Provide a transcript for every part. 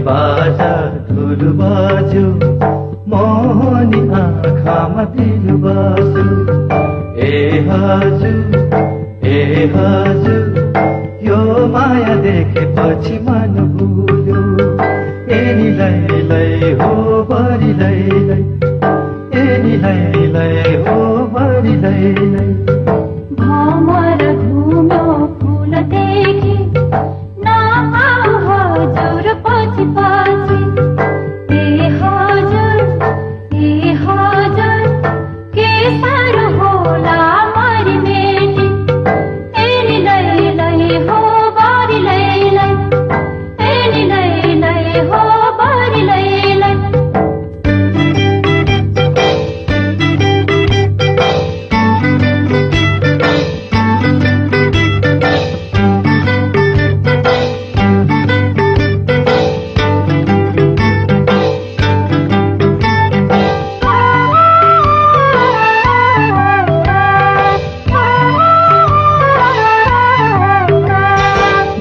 बाजा ढोल बाज्यो मोहनी आँखामा दिल बाज्यो ए हजुर यो माया देखेपछि मन भुल्यो ए निलै हो बरी लै ए निलै हो बरी लै भमर घुम्यो फुल देखे नआऊ हजुर पछि पछि ए हजुर के साह्रो होला मरि मेटी ए निलै हो बरी लै ए निलै हो बरी लै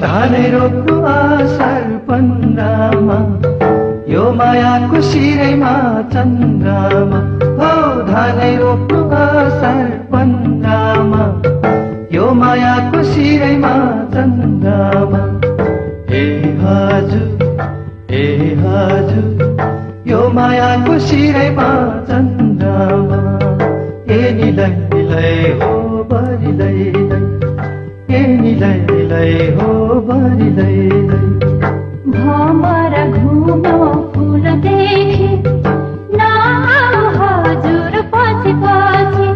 धानै रोप्नु आषाढ पन्ध्रमा यो मायाको शिरैमा चन्द्रमा हो धानै रोप्नु आषाढ पन्ध्रमा यो मायाको शिरैमा चन्द्रमा ए हजुर यो मायाको शिरैमा चन्द्रमा ए निलै हो बरी लै ए निलै हो बरी लै भमर घुम्यो फुल देखे नआऊ हजुर पछि पछि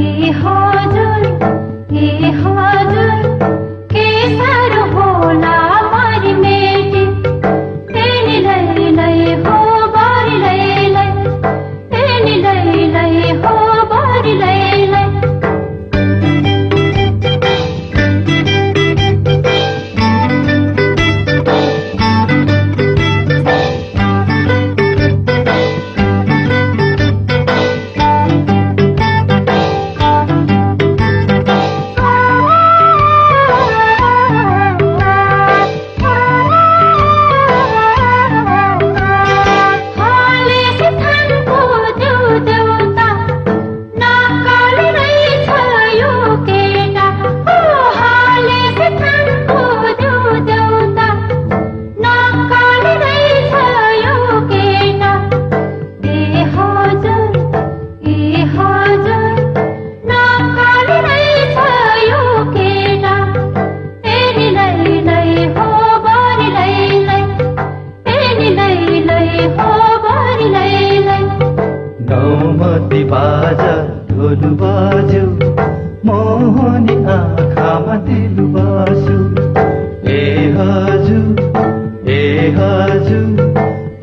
ए हजुर के साह्रो होला मरि मेटी ए निलै हो बरी लै ए निलै हो बरी लै नौमती बाजा ढोल बाज्यो मोहनी आँखामा दिल बाज्यो ए हजुर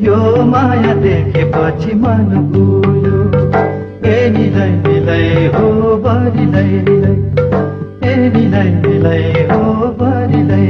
यो माया देखेपछि मन भुल्यो ए निलै हो बरी लै ए निलै हो बरी लै